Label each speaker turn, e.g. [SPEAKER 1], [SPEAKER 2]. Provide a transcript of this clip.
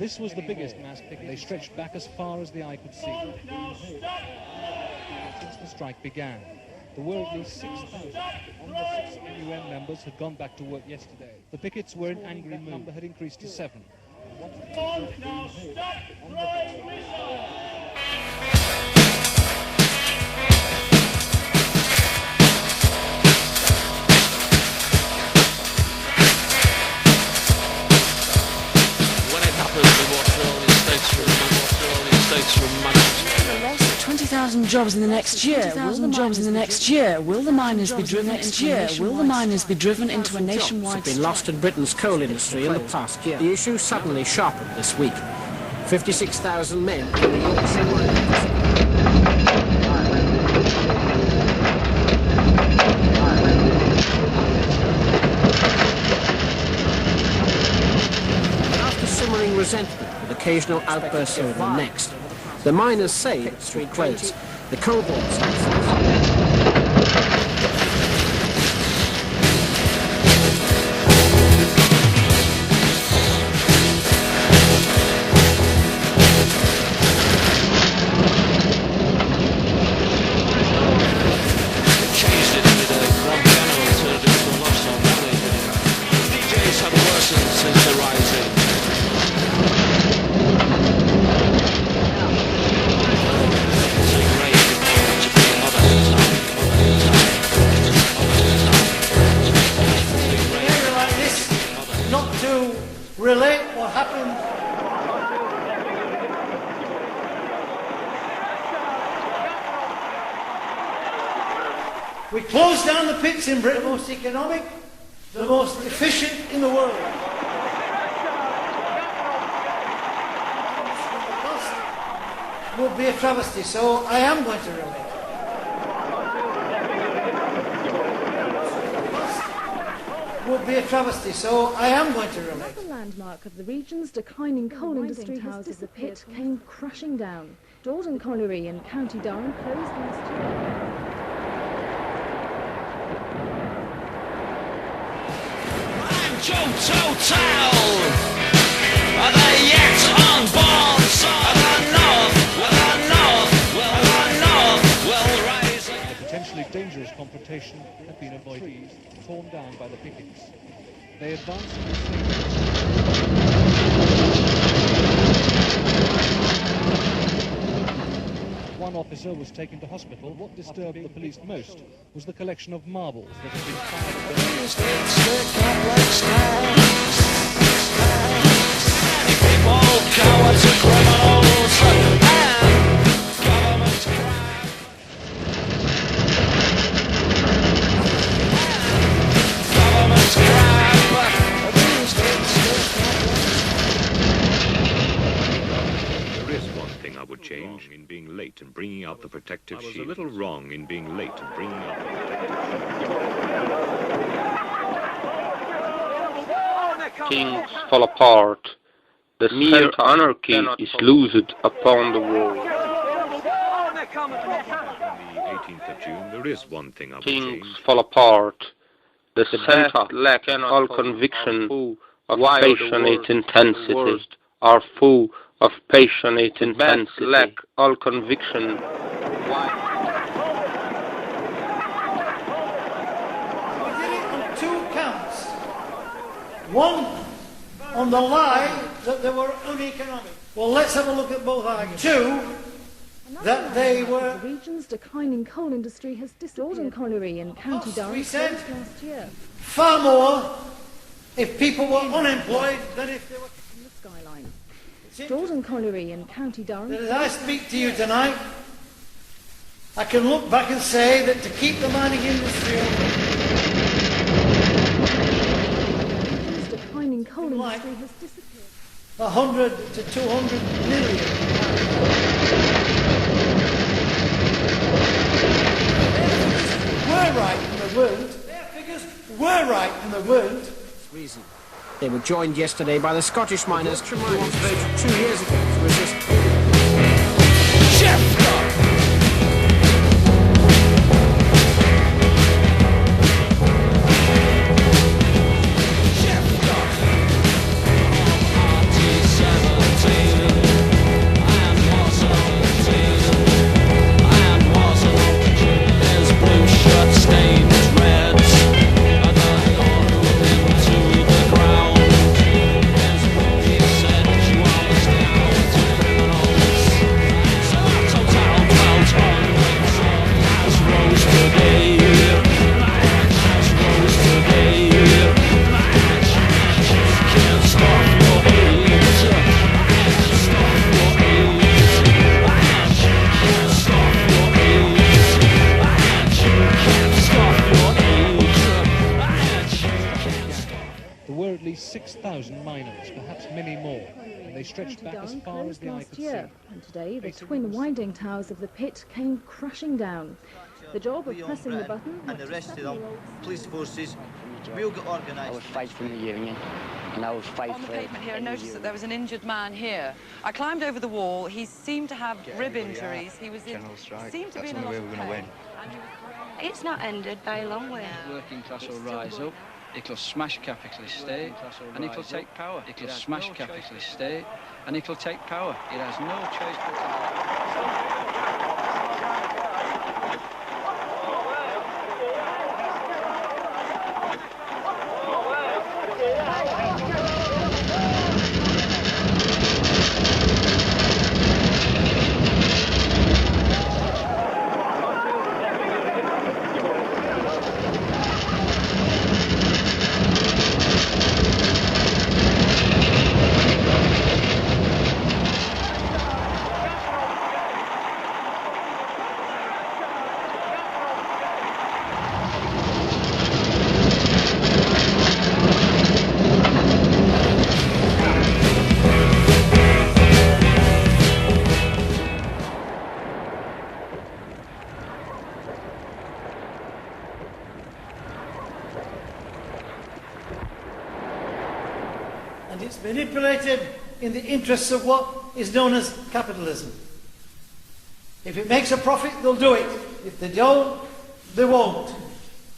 [SPEAKER 1] This was the biggest mass picket. They stretched back as far as the eye could see. Since the strike began, there were at least 6,000. On the 6 NUM members had gone back to work yesterday. The pickets were in angry mood. The number had increased to 7.
[SPEAKER 2] Now stop blowing whistles!
[SPEAKER 3] The loss of 20,000 jobs in the next year. Will the jobs in the next year? Will the miners be driven next year? Will the miners be driven into a nationwide?
[SPEAKER 4] Have been lost in Britain's coal industry in the past year. The issue suddenly sharpened this week. 56,000 men in the After simmering resentment with occasional outbursts over the next, the miners say the street closed. The coal boards.
[SPEAKER 5] relate what happened. We closed down the pits in Britain, the most economic, the most efficient in the world. The cost would be a travesty, so I am going to relate. Would be a travesty, so I am going to relate.
[SPEAKER 6] The landmark of the region's declining coal industry house as the pit came crashing down. Dawden Colliery in County Durham closed last year.
[SPEAKER 7] Total, are they yet unborn?
[SPEAKER 1] A potentially dangerous confrontation had been avoided, torn down by the pickets. They advanced in the One officer was taken to hospital. What disturbed the police most was the collection of marbles that had been
[SPEAKER 8] change in being late and bringing out the protective shield. I was a little wrong in being late and bringing out the protective shield.
[SPEAKER 9] Kings fall apart. The mere anarchy is loosed upon the world.
[SPEAKER 8] On the 18th of June, there is one thing I would change.
[SPEAKER 9] Kings fall apart. The centre lack all conviction of passionate intensity, are full of passionate intensity, lack all conviction.
[SPEAKER 5] We did it on 2 counts. One, on the lie that they were uneconomic. Well, let's have a look at both arguments. 2, that they were...
[SPEAKER 6] The region's declining coal industry has disappeared. Dawden Colliery in County Durham
[SPEAKER 5] we said
[SPEAKER 6] last year.
[SPEAKER 5] Far more if people were unemployed than if they were...
[SPEAKER 6] In the skyline. Dawden Colliery in County Durham.
[SPEAKER 5] As I speak to you tonight, I can look back and say that to keep the mining industry open,
[SPEAKER 6] The declining coal industry has disappeared.
[SPEAKER 5] 100 to 200 million. Were right and they weren't. Their figures were right and they weren't.
[SPEAKER 4] Reason. They were joined yesterday by the Scottish miners who voted 2 years ago to resist.
[SPEAKER 1] There were at least 6,000 miners, perhaps many more, and they stretched back as far as the eye could see.
[SPEAKER 6] And today, the twin winding towers of the pit came crashing down. The job of pressing the button...
[SPEAKER 10] And the rest of them, police forces, we'll get organised.
[SPEAKER 11] I would fight for the union, and I would fight for...
[SPEAKER 12] On the pavement here, I noticed that there was an injured man here. I climbed over the wall. He seemed to have rib injuries. He was in...
[SPEAKER 11] General strike.
[SPEAKER 12] Seemed to be in a lot of pain.
[SPEAKER 13] It's not ended by a long way.
[SPEAKER 14] Working class will rise up. It'll smash capitalist state, and it'll take power. It'll smash capitalist state, and it'll take power. It has no choice but to...
[SPEAKER 5] And it's manipulated in the interests of what is known as capitalism. If it makes a profit, they'll do it. If they don't, they won't.